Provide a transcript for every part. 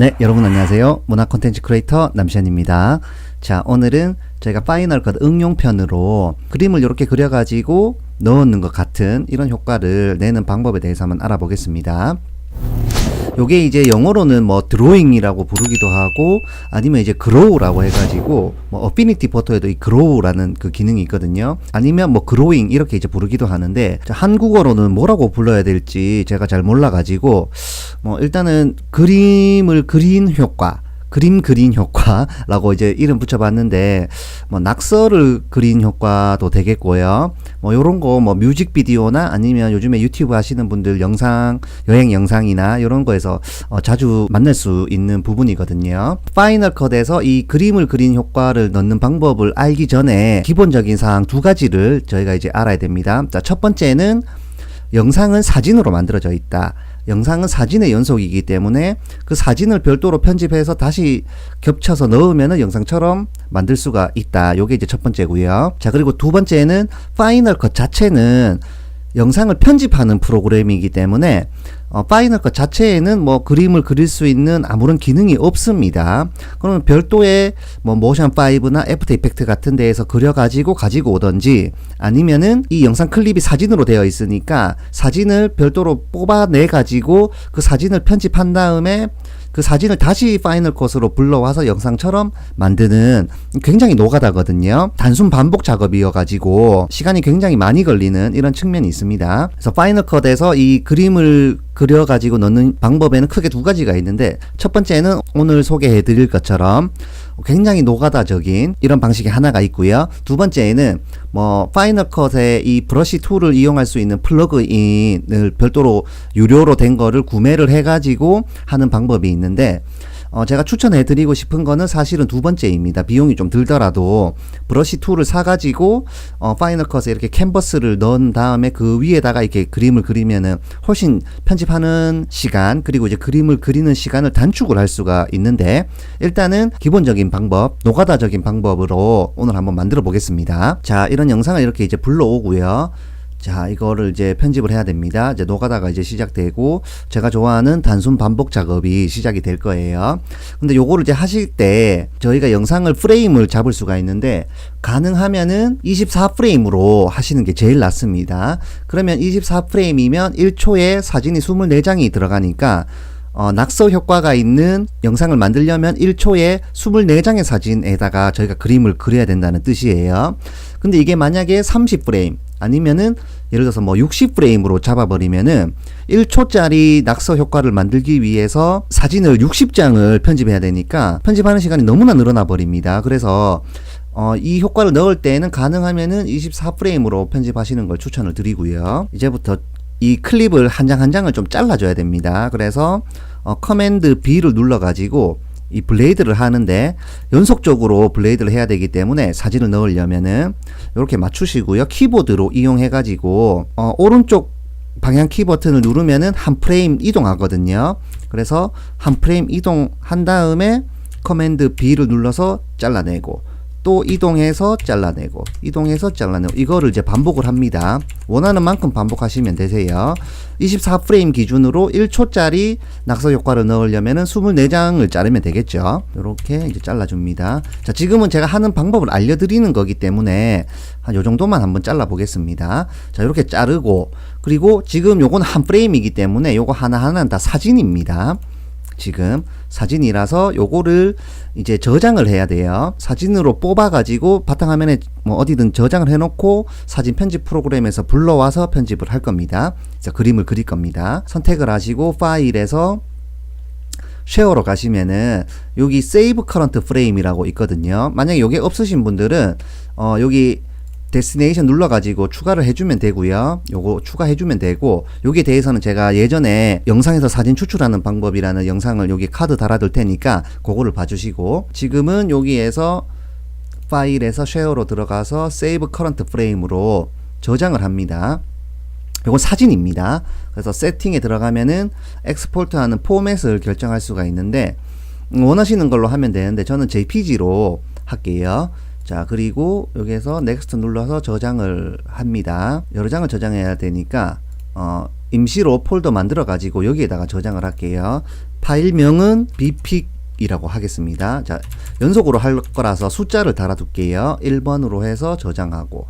네, 여러분 안녕하세요. 문화 콘텐츠 크리에이터 남시현입니다. 자, 오늘은 저희가 파이널 컷 응용편으로 그림을 이렇게 그려가지고 넣는 것 같은 이런 효과를 내는 방법에 대해서 한번 알아보겠습니다. 요게 이제 영어로는 뭐 드로잉이라고 부르기도 하고 아니면 이제 그로우라고 해가지고 뭐 어피니티 포토에도 이 그로우라는 그 기능이 있거든요. 아니면 뭐 그로잉 이렇게 이제 부르기도 하는데 한국어로는 뭐라고 불러야 될지 제가 잘 몰라가지고 뭐 일단은 그림을 그린 효과, 그림 그린 효과라고 이제 이름 붙여봤는데 뭐 낙서를 그린 효과도 되겠고요. 뭐 요런 거 뭐 뮤직비디오나 아니면 요즘에 유튜브 하시는 분들 영상, 여행 영상이나 요런 거에서 자주 만날 수 있는 부분이거든요. 파이널 컷에서 이 그림을 그린 효과를 넣는 방법을 알기 전에 기본적인 사항 두 가지를 저희가 이제 알아야 됩니다. 자, 첫 번째는 영상은 사진으로 만들어져 있다. 영상은 사진의 연속이기 때문에 그 사진을 별도로 편집해서 다시 겹쳐서 넣으면은 영상처럼 만들 수가 있다. 요게 이제 첫 번째고요. 자, 그리고 두 번째는 파이널 컷 자체는 영상을 편집하는 프로그램이기 때문에 파이널 컷 자체에는 뭐 그림을 그릴 수 있는 아무런 기능이 없습니다. 그러면 별도의 뭐 모션 5나 애프터 이펙트 같은 데에서 그려가지고 가지고 오던지 아니면은 이 영상 클립이 사진으로 되어 있으니까 사진을 별도로 뽑아내 가지고 그 사진을 편집한 다음에 그 사진을 다시 파이널 컷으로 불러와서 영상처럼 만드는 굉장히 노가다거든요. 단순 반복 작업이어가지고 시간이 굉장히 많이 걸리는 이런 측면이 있습니다. 그래서 파이널 컷에서 이 그림을 그려가지고 넣는 방법에는 크게 두 가지가 있는데 첫 번째는 오늘 소개해 드릴 것처럼 굉장히 노가다적인 이런 방식이 하나가 있고요. 두 번째는 뭐 파이널 컷의 이 브러쉬 툴을 이용할 수 있는 플러그인을 별도로 유료로 된 거를 구매를 해가지고 하는 방법이 있는데 제가 추천해 드리고 싶은 거는 사실은 두 번째입니다. 비용이 좀 들더라도 브러쉬 툴을 사가지고 파이널 컷에 이렇게 캔버스를 넣은 다음에 그 위에다가 이렇게 그림을 그리면은 훨씬 편집하는 시간 그리고 이제 그림을 그리는 시간을 단축을 할 수가 있는데 일단은 기본적인 방법, 노가다적인 방법으로 오늘 한번 만들어 보겠습니다. 자, 이런 영상을 이렇게 이제 불러오고요. 자, 이거를 이제 편집을 해야 됩니다. 이제 노가다가 이제 시작되고 제가 좋아하는 단순 반복 작업이 시작이 될 거예요. 근데 요거를 이제 하실 때 저희가 영상을 프레임을 잡을 수가 있는데 가능하면은 24프레임으로 하시는 게 제일 낫습니다. 그러면 24프레임이면 1초에 사진이 24장이 들어가니까 낙서 효과가 있는 영상을 만들려면 1초에 24장의 사진에다가 저희가 그림을 그려야 된다는 뜻이에요. 근데 이게 만약에 30프레임 아니면은 예를 들어서 뭐 60프레임으로 잡아버리면은 1초짜리 낙서 효과를 만들기 위해서 사진을 60장을 편집해야 되니까 편집하는 시간이 너무나 늘어나 버립니다. 그래서 이 효과를 넣을 때는 가능하면은 24프레임으로 편집하시는 걸 추천을 드리고요. 이제부터 이 클립을 한 장 한 장을 좀 잘라줘야 됩니다. 그래서 커맨드 B를 눌러가지고 이 블레이드를 하는데 연속적으로 블레이드를 해야 되기 때문에 사진을 넣으려면은 이렇게 맞추시고요. 키보드로 이용해가지고 오른쪽 방향 키 버튼을 누르면은 한 프레임 이동하거든요. 그래서 한 프레임 이동한 다음에 커맨드 B를 눌러서 잘라내고 또 이동해서 잘라내고 이동해서 잘라내고 이거를 이제 반복을 합니다. 원하는 만큼 반복하시면 되세요. 24프레임 기준으로 1초짜리 낙서 효과를 넣으려면은 24장을 자르면 되겠죠. 이렇게 이제 잘라줍니다. 자, 지금은 제가 하는 방법을 알려드리는 거기 때문에 한 요 정도만 한번 잘라 보겠습니다. 자, 이렇게 자르고 그리고 지금 요건 한 프레임이기 때문에 요거 하나하나는 다 사진입니다. 지금 사진이라서 요거를 이제 저장을 해야 돼요. 사진으로 뽑아가지고 바탕화면에 뭐 어디든 저장을 해놓고 사진 편집 프로그램에서 불러와서 편집을 할 겁니다. 그래서 그림을 그릴 겁니다. 선택을 하시고 파일에서 쉐어로 가시면은 여기 Save Current Frame이라고 있거든요. 만약에 요게 없으신 분들은 여기 데스티네이션 눌러가지고 추가를 해주면 되고요. 요거 추가해주면 되고 여기에 대해서는 제가 예전에 영상에서 사진 추출하는 방법이라는 영상을 여기 카드 달아둘 테니까 그거를 봐주시고 지금은 여기에서 파일에서 쉐어로 들어가서 Save Current Frame으로 저장을 합니다. 요건 사진입니다. 그래서 세팅에 들어가면은 엑스포트하는 포맷을 결정할 수가 있는데 원하시는 걸로 하면 되는데 저는 JPG로 할게요. 자, 그리고 여기에서 넥스트 눌러서 저장을 합니다. 여러 장을 저장해야 되니까 임시로 폴더 만들어 가지고 여기에다가 저장을 할게요. 파일명은 bpic이라고 하겠습니다. 자, 연속으로 할 거라서 숫자를 달아둘게요. 1번으로 해서 저장하고,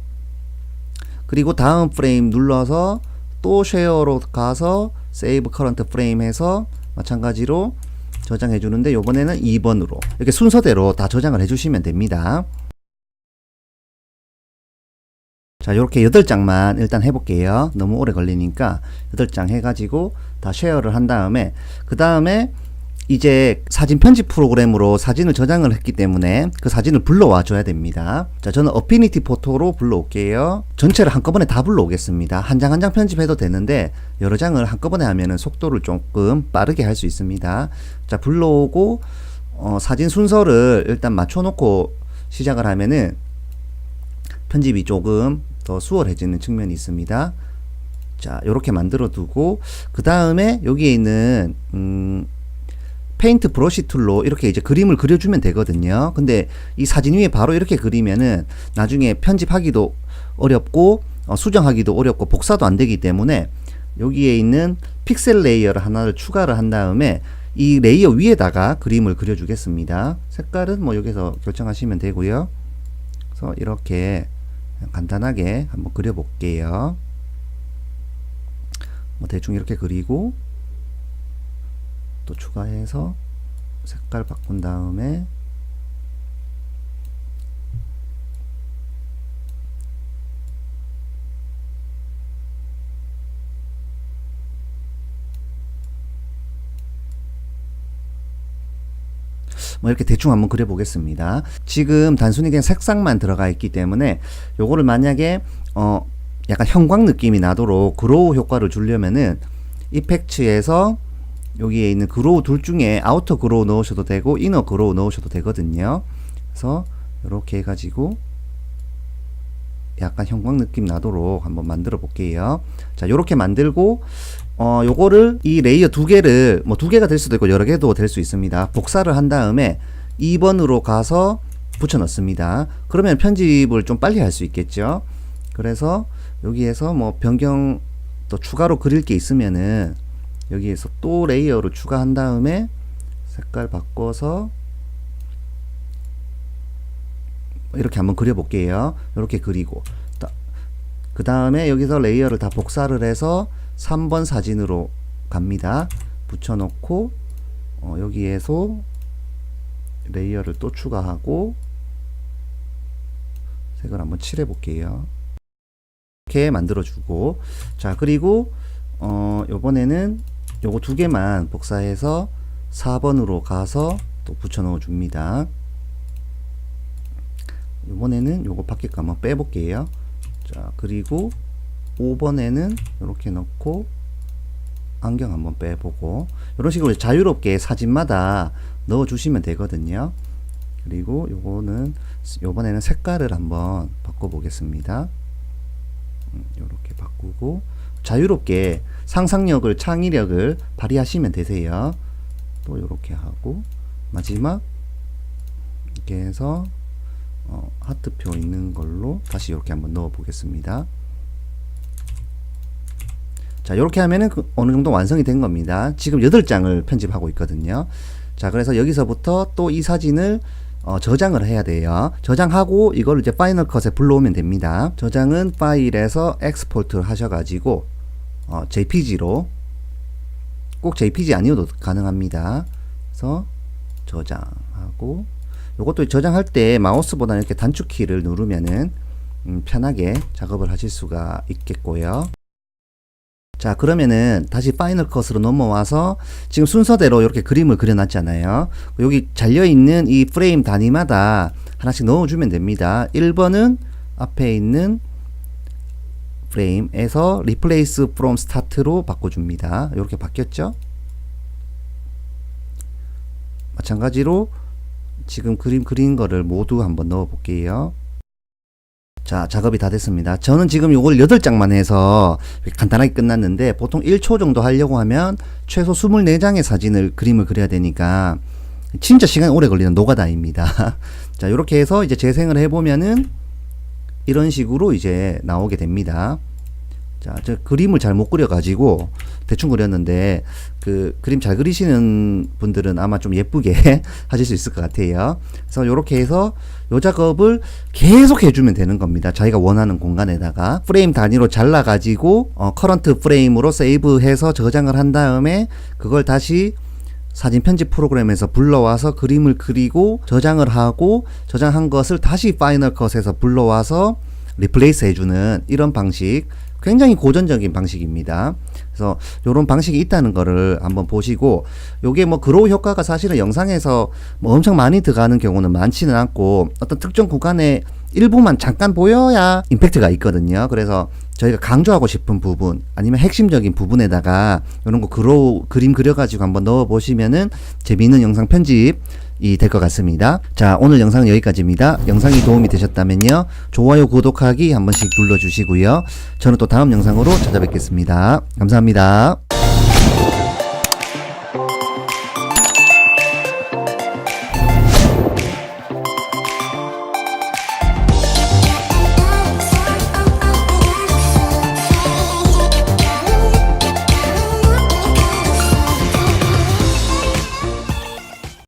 그리고 다음 프레임 눌러서 또 쉐어로 가서 세이브 커런트 프레임 해서 마찬가지로 저장해 주는데, 요번에는 2번으로 이렇게 순서대로 다 저장을 해 주시면 됩니다. 자, 요렇게 8장만 일단 해볼게요. 너무 오래 걸리니까 8장 해가지고 다 쉐어를 한 다음에, 그 다음에 이제 사진 편집 프로그램으로 사진을 저장을 했기 때문에 그 사진을 불러와 줘야 됩니다. 자, 저는 어피니티 포토로 불러올게요. 전체를 한꺼번에 다 불러오겠습니다. 한 장 한 장 편집해도 되는데 여러 장을 한꺼번에 하면은 속도를 조금 빠르게 할 수 있습니다. 자, 불러오고 사진 순서를 일단 맞춰놓고 시작을 하면은 편집이 조금 더 수월해지는 측면이 있습니다. 자, 요렇게 만들어 두고, 그 다음에 여기에 있는 페인트 브러쉬 툴로 이렇게 이제 그림을 그려주면 되거든요. 근데 이 사진 위에 바로 이렇게 그리면은 나중에 편집하기도 어렵고 수정하기도 어렵고 복사도 안 되기 때문에 여기에 있는 픽셀 레이어를 하나를 추가를 한 다음에 이 레이어 위에다가 그림을 그려주겠습니다. 색깔은 뭐 여기서 결정하시면 되고요. 그래서 이렇게 간단하게 한번 그려볼게요. 뭐 대충 이렇게 그리고 또 추가해서 색깔 바꾼 다음에 뭐 이렇게 대충 한번 그려 보겠습니다. 지금 단순히 그냥 색상만 들어가 있기 때문에 요거를 만약에 약간 형광 느낌이 나도록 그로우 효과를 주려면은 이펙트에서 여기에 있는 그로우 둘 중에 아우터 그로우 넣으셔도 되고 이너 그로우 넣으셔도 되거든요. 그래서 이렇게 해가지고 약간 형광 느낌 나도록 한번 만들어 볼게요. 자, 요렇게 만들고 요거를 이 레이어 두 개를 뭐 두 개가 될 수도 있고 여러 개도 될 수 있습니다. 복사를 한 다음에 2번으로 가서 붙여 넣습니다. 그러면 편집을 좀 빨리 할 수 있겠죠. 그래서 여기에서 뭐 변경 또 추가로 그릴 게 있으면은 여기에서 또 레이어를 추가한 다음에 색깔 바꿔서 이렇게 한번 그려 볼게요. 이렇게 그리고 그 다음에 여기서 레이어를 다 복사를 해서 3번 사진으로 갑니다. 붙여 놓고 여기에서 레이어를 또 추가하고 색을 한번 칠해 볼게요. 이렇게 만들어 주고, 자, 그리고 요번에는 요거 두 개만 복사해서 4번으로 가서 또 붙여 넣어 줍니다. 이번에는 요거 밖에 거 한번 빼볼게요. 자, 그리고 5번에는 이렇게 넣고 안경 한번 빼보고, 이런 식으로 자유롭게 사진마다 넣어 주시면 되거든요. 그리고 요거는 요번에는 색깔을 한번 바꿔 보겠습니다. 이렇게 바꾸고 자유롭게 상상력을, 창의력을 발휘하시면 되세요. 또 이렇게 하고 마지막 이렇게 해서 하트표 있는 걸로 다시 이렇게 한번 넣어 보겠습니다. 자, 이렇게 하면은 어느 정도 완성이 된 겁니다. 지금 8장을 편집하고 있거든요. 자, 그래서 여기서부터 또 이 사진을 저장을 해야 돼요. 저장하고 이걸 이제 파이널 컷에 불러오면 됩니다. 저장은 파일에서 엑스포트를 하셔가지고 JPG로, 꼭 JPG 아니어도 가능합니다. 그래서 저장하고, 요것도 저장할 때 마우스보다는 이렇게 단축키를 누르면은 편하게 작업을 하실 수가 있겠고요. 자, 그러면은 다시 파이널 컷으로 넘어와서 지금 순서대로 이렇게 그림을 그려놨잖아요. 여기 잘려있는 이 프레임 단위마다 하나씩 넣어주면 됩니다. 1번은 앞에 있는 프레임에서 Replace from Start로 바꿔줍니다. 이렇게 바뀌었죠? 마찬가지로 지금 그림 그린 거를 모두 한번 넣어 볼게요. 자, 작업이 다 됐습니다. 저는 지금 요걸 8장만 해서 간단하게 끝났는데, 보통 1초 정도 하려고 하면 최소 24장의 사진을 그림을 그려야 되니까 진짜 시간이 오래 걸리는 노가다입니다. 자, 요렇게 해서 이제 재생을 해보면은 이런 식으로 이제 나오게 됩니다. 자, 저 그림을 잘 못 그려가지고 대충 그렸는데 그 그림 잘 그리시는 분들은 아마 좀 예쁘게 하실 수 있을 것 같아요. 그래서 요렇게 해서 요 작업을 계속 해주면 되는 겁니다. 자기가 원하는 공간에다가 프레임 단위로 잘라가지고 커런트 프레임으로 세이브해서 저장을 한 다음에 그걸 다시 사진 편집 프로그램에서 불러와서 그림을 그리고 저장을 하고 저장한 것을 다시 파이널 컷에서 불러와서 리플레이스 해주는 이런 방식, 굉장히 고전적인 방식입니다. 그래서 요런 방식이 있다는 거를 한번 보시고, 요게 뭐 그로우 효과가 사실은 영상에서 뭐 엄청 많이 들어가는 경우는 많지는 않고 어떤 특정 구간에 일부만 잠깐 보여야 임팩트가 있거든요. 그래서 저희가 강조하고 싶은 부분 아니면 핵심적인 부분에다가 이런 거 그로우 그림 그려가지고 한번 넣어 보시면은 재미있는 영상 편집이 될 것 같습니다. 자, 오늘 영상은 여기까지입니다. 영상이 도움이 되셨다면요, 좋아요, 구독하기 한 번씩 눌러주시고요. 저는 또 다음 영상으로 찾아뵙겠습니다. 감사합니다.